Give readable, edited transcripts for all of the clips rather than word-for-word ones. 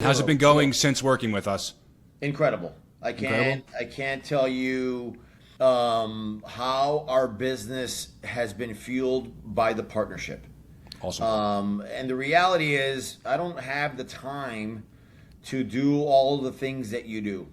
How's it been going since working with us? Incredible. Incredible? I can't tell you how our business has been fueled by the partnership. Awesome. And the reality is, I don't have the time to do all the things that you do.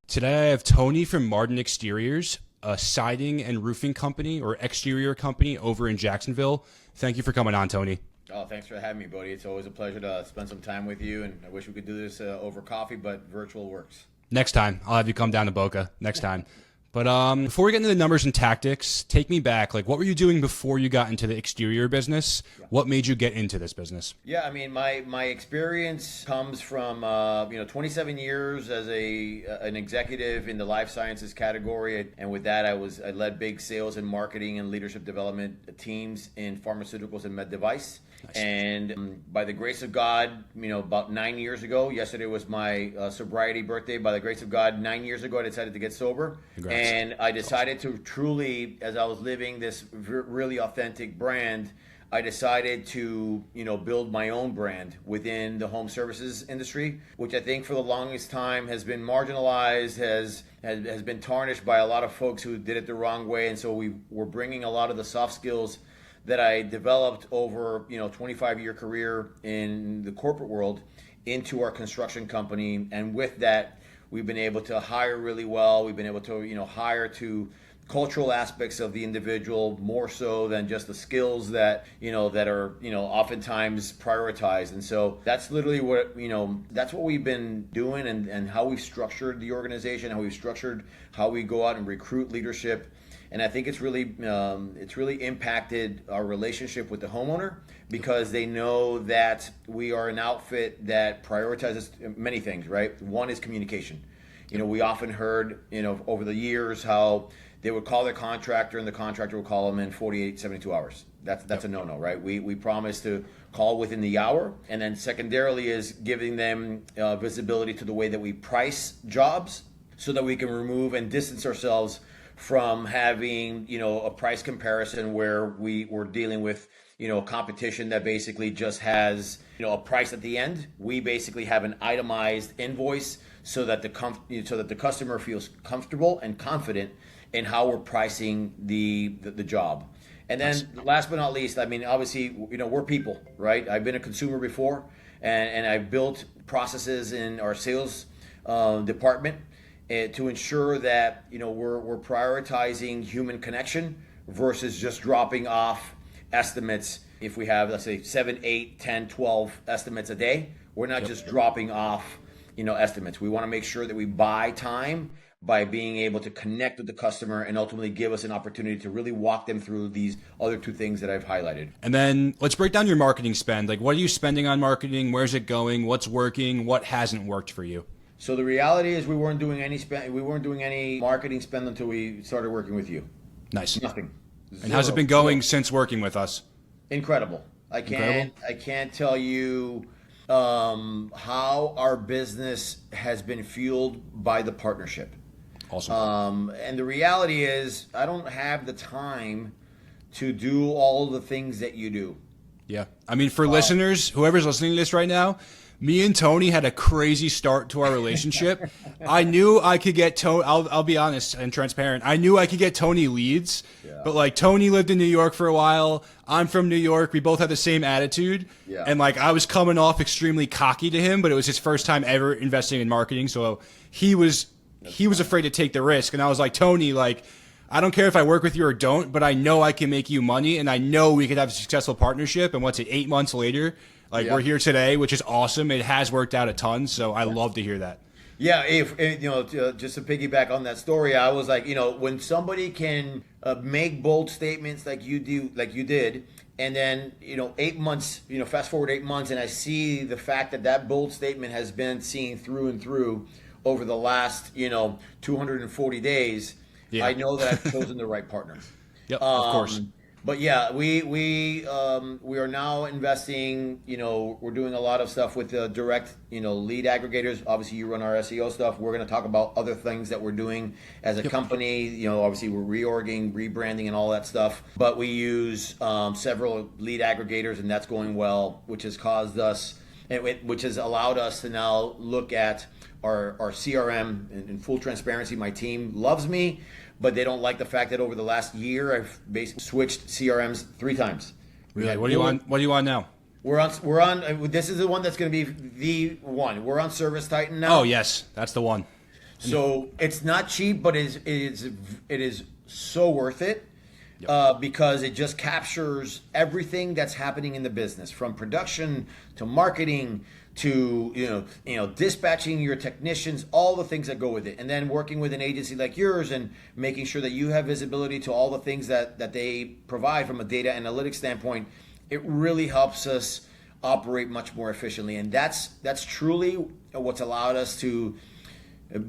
Today I have Tony from Martin Exteriors, a siding and roofing company or exterior company over in Jacksonville. Thank you for coming on, Tony. Oh, thanks for having me, Bodhi. It's always a pleasure to spend some time with you, and I wish we could do this over coffee, but virtual works. Next time, I'll have you come down to Boca next time. But before we get into the numbers and tactics, take me back. Like, what were you doing before you got into the exterior business? What made you get into this business? Yeah, I mean, my experience comes from 27 years as an executive in the life sciences category, and with that, I led big sales and marketing and leadership development teams in pharmaceuticals and med device. Nice. And by the grace of God, about 9 years ago, yesterday was my sobriety birthday. By the grace of God, 9 years ago, I decided to get sober. Congrats. And I decided to truly, as I was living this really authentic brand, I decided to, build my own brand within the home services industry, which I think for the longest time has been marginalized, has been tarnished by a lot of folks who did it the wrong way. And so we're bringing a lot of the soft skills that I developed over, 25-year career in the corporate world into our construction company. And with that, we've been able to hire really well. We've been able to, hire to cultural aspects of the individual more so than just the skills that are oftentimes prioritized. And so that's literally that's what we've been doing, and how we've structured the organization, how we go out and recruit leadership. And I think it's really impacted our relationship with the homeowner, because they know that we are an outfit that prioritizes many things, right? One is communication. We often heard, over the years how they would call their contractor and the contractor would call them in 48, 72 hours. That's a no-no, right? We promise to call within the hour. And then secondarily is giving them visibility to the way that we price jobs, so that we can remove and distance ourselves from having, a price comparison where we're dealing with, a competition that basically just has, a price at the end. We basically have an itemized invoice so that the customer feels comfortable and confident in how we're pricing the job. And then last but not least, I mean, obviously, we're people, right? I've been a consumer before, and I've built processes in our sales department to ensure that we're prioritizing human connection versus just dropping off estimates. If we have, let's say, 7, 8, 10, 12 estimates a day, we're not just dropping off estimates. We want to make sure that we buy time by being able to connect with the customer and ultimately give us an opportunity to really walk them through these other two things that I've highlighted. And then let's break down your marketing spend. Like, what are you spending on marketing? Where's it going? What's working? What hasn't worked for you? So the reality is we weren't doing any marketing spend until we started working with you. Nice. Nothing. And how's it been going since working with us? Incredible. I can't tell you how our business has been fueled by the partnership. Awesome. And the reality is, I don't have the time to do all the things that you do. Yeah. I mean, for listeners, whoever's listening to this right now, me and Tony had a crazy start to our relationship. I knew I could get Tony. I'll be honest and transparent. I knew I could get Tony leads, but like, Tony lived in New York for a while. I'm from New York. We both had the same attitude. Yeah. And like, I was coming off extremely cocky to him, but it was his first time ever investing in marketing. So he was afraid to take the risk. And I was like, Tony, like, I don't care if I work with you or don't, but I know I can make you money, and I know we could have a successful partnership. And what's it, 8 months later? Like, we're here today, which is awesome. It has worked out a ton, so I love to hear that. Yeah, just to piggyback on that story, I was like, when somebody can make bold statements like you did, and then 8 months, fast forward 8 months, and I see the fact that bold statement has been seen through and through over the last 240 days. I know that I've chosen the right partner. Yep, of course. But yeah, we are now investing. We're doing a lot of stuff with the direct, lead aggregators. Obviously, you run our SEO stuff. We're going to talk about other things that we're doing as a company. Obviously, we're reorging, rebranding, and all that stuff. But we use several lead aggregators, and that's going well, which has caused us which has allowed us to now look at our CRM. In full transparency, my team loves me, but they don't like the fact that over the last year, I've basically switched CRMs 3 times. Really? What do you want? What do you want now? We're on. This is the one that's going to be the one. We're on Service Titan now. Oh yes, that's the one. So it's not cheap, but it is so worth it. Yep. Because it just captures everything that's happening in the business, from production to marketing to dispatching your technicians, all the things that go with it, and then working with an agency like yours and making sure that you have visibility to all the things that they provide from a data analytics standpoint. It really helps us operate much more efficiently, and that's truly what's allowed us to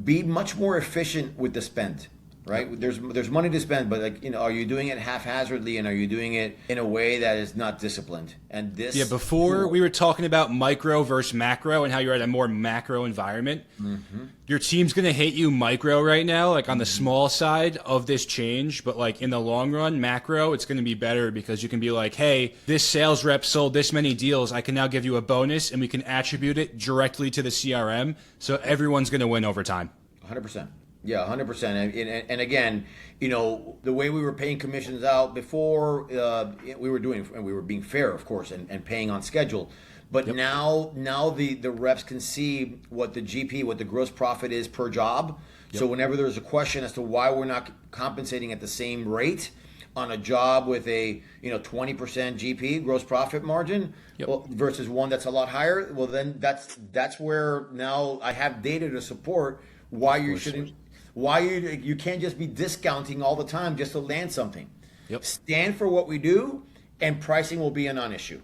be much more efficient with the spend. Right? There's money to spend, but are you doing it haphazardly, and are you doing it in a way that is not disciplined? And this before we were talking about micro versus macro and how you're at a more macro environment. Mm-hmm. Your team's gonna hate you micro right now, like on the small side of this change, but like in the long run, macro, it's gonna be better because you can be like, hey, this sales rep sold this many deals, I can now give you a bonus, and we can attribute it directly to the CRM, so everyone's gonna win over time. 100%. Yeah, 100%. And again, the way we were paying commissions out before, we were being fair, of course, and paying on schedule. But now the reps can see what the GP, what the gross profit is per job. Yep. So whenever there's a question as to why we're not compensating at the same rate on a job with a 20% GP gross profit margin, versus one that's a lot higher, well then that's where now I have data to support why you shouldn't. Why you can't just be discounting all the time just to land something. Yep. Stand for what we do, and pricing will be a non-issue.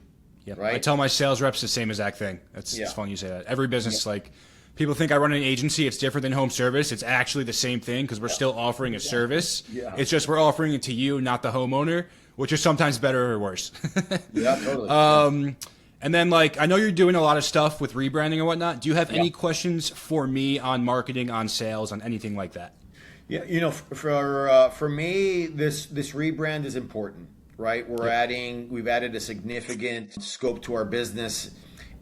Yep. Right? I tell my sales reps the same exact thing. It's funny you say that. Every business, like people think I run an agency, it's different than home service. It's actually the same thing because we're still offering a service. Yeah. It's just we're offering it to you, not the homeowner, which is sometimes better or worse. Yeah, totally. And then, I know you're doing a lot of stuff with rebranding and whatnot. Do you have any questions for me on marketing, on sales, on anything like that? Yeah, for me, this rebrand is important, right? We've added a significant scope to our business,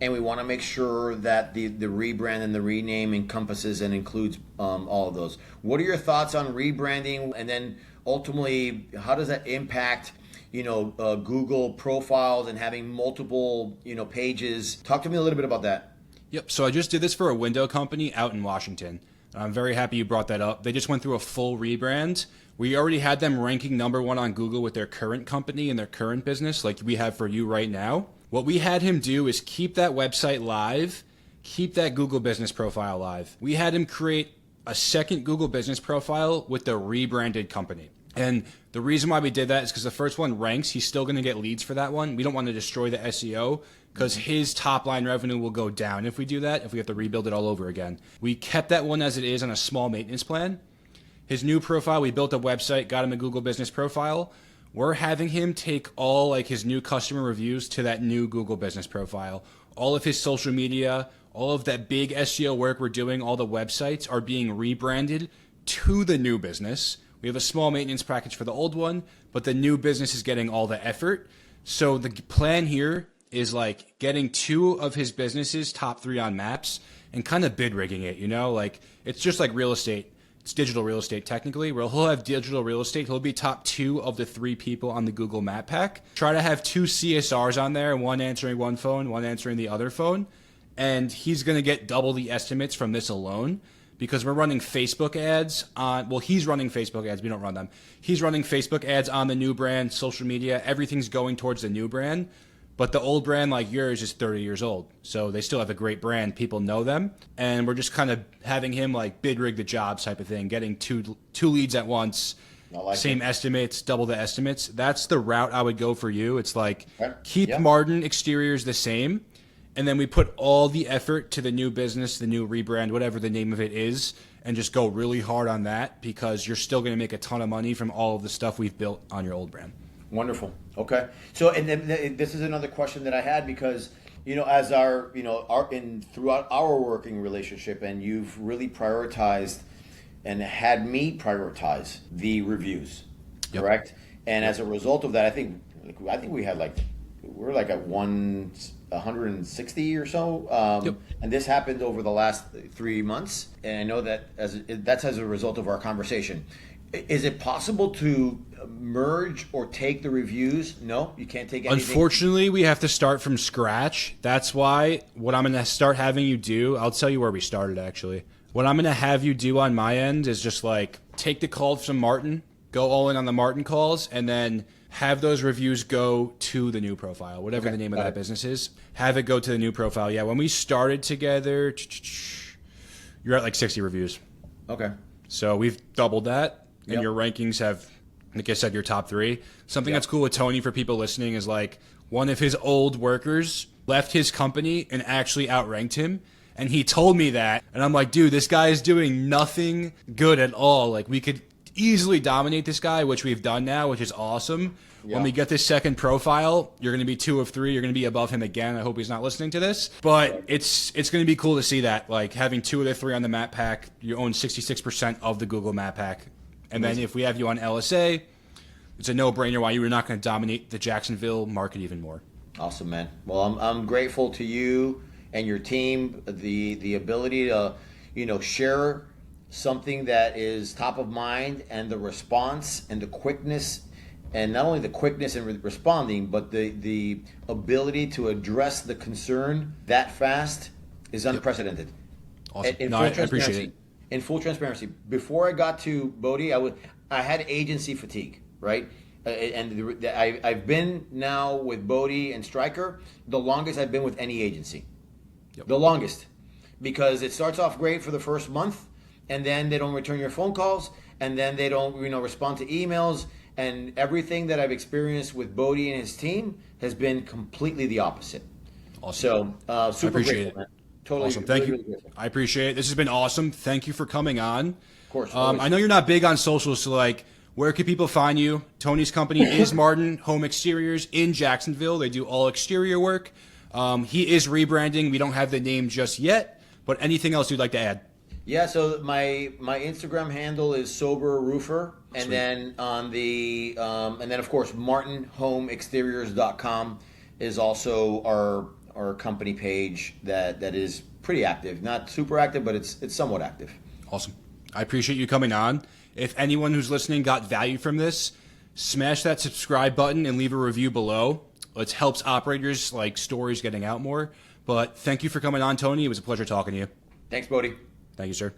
and we want to make sure that the rebrand and the rename encompasses and includes all of those. What are your thoughts on rebranding, and then ultimately, how does that impact Google profiles and having multiple, pages? Talk to me a little bit about that. Yep. So I just did this for a window company out in Washington. I'm very happy you brought that up. They just went through a full rebrand. We already had them ranking #1 on Google with their current company and their current business, like we have for you right now. What we had him do is keep that website live, keep that Google business profile live. We had him create a second Google business profile with the rebranded company. And the reason why we did that is because the first one ranks. He's still going to get leads for that one. We don't want to destroy the SEO because his top line revenue will go down if we do that, if we have to rebuild it all over again. We kept that one as it is on a small maintenance plan. His new profile, we built a website, got him a Google business profile. We're having him take all his new customer reviews to that new Google business profile. All of his social media, all of that big SEO work we're doing, all the websites are being rebranded to the new business. We have a small maintenance package for the old one, but the new business is getting all the effort. So the plan here is getting 2 of his businesses top 3 on maps and kind of bid rigging it, it's just like real estate. It's digital real estate technically, where he'll have digital real estate. He'll be top 2 of the 3 people on the Google Map Pack. Try to have 2 CSRs on there, one answering one phone, one answering the other phone. And he's going to get double the estimates from this alone. Because we're running Facebook ads he's running Facebook ads. We don't run them. He's running Facebook ads on the new brand, social media. Everything's going towards the new brand. But the old brand like yours is 30 years old. So they still have a great brand. People know them. And we're just kind of having him bid rig the jobs type of thing, getting two leads at once, same estimates, double the estimates. That's the route I would go for you. It's keep Martin exteriors the same. And then we put all the effort to the new business, the new rebrand, whatever the name of it is, and just go really hard on that because you're still going to make a ton of money from all of the stuff we've built on your old brand. Wonderful. Okay. So, and then this is another question that I had because, as throughout our working relationship, and you've really prioritized and had me prioritize the reviews, correct? And as a result of that, I think we had we're like at 160 or so. Yep. And this happened over the last 3 months. And I know that that's as a result of our conversation. Is it possible to merge or take the reviews? No, you can't take anything. Unfortunately, we have to start from scratch. That's why what I'm going to start having you do, I'll tell you where we started actually. What I'm going to have you do on my end is just like take the call from Martin, go all in on the Martin calls, and then have those reviews go to the new profile, whatever the name of that business is. Have it go to the new profile. Yeah, when we started together, you're at like 60 reviews. Okay. So we've doubled that, and your rankings have, like I said, your top 3. Something that's cool with Tony for people listening is like one of his old workers left his company and actually outranked him. And he told me that, and I'm like, dude, this guy is doing nothing good at all. Like, we could easily dominate this guy, which we've done now, which is awesome. Yeah. When we get this second profile, you're going to be 2 of 3. You're going to be above him again. I hope he's not listening to this. But it's going to be cool to see that, like, having 2 of the 3 on the map pack, you own 66% of the Google map pack. And then if we have you on LSA, it's a no-brainer why you were not going to dominate the Jacksonville market even more. Awesome, man. Well, I'm grateful to you and your team, the ability to, share something that is top of mind, and the response and the quickness, and not only the quickness in responding, but the ability to address the concern that fast is unprecedented. Awesome. I appreciate it. In full transparency, before I got to Bodhi, I had agency fatigue, right? And I've been now with Bodhi and Stryker the longest I've been with any agency. Yep. The longest, because it starts off great for the first month, and then they don't return your phone calls, and then they don't respond to emails, and everything that I've experienced with Bodhi and his team has been completely the opposite. Awesome. So super grateful, man. Totally. Awesome. Thank you. Really, I appreciate it. This has been awesome. Thank you for coming on. Of course. I know you're not big on socials, so like, where can people find you? Tony's company is Martin Home Exteriors in Jacksonville. They do all exterior work. He is rebranding. We don't have the name just yet, but anything else you'd like to add? Yeah, so my Instagram handle is Sober Roofer, and Sweet. then on the and then of course martinhomeexteriors.com is also our company page that is pretty active. Not super active, but it's somewhat active. Awesome. I appreciate you coming on. If anyone who's listening got value from this, smash that subscribe button and leave a review below. It helps operators like stories getting out more. But thank you for coming on, Tony. It was a pleasure talking to you. Thanks, Bodhi. Thank you, sir.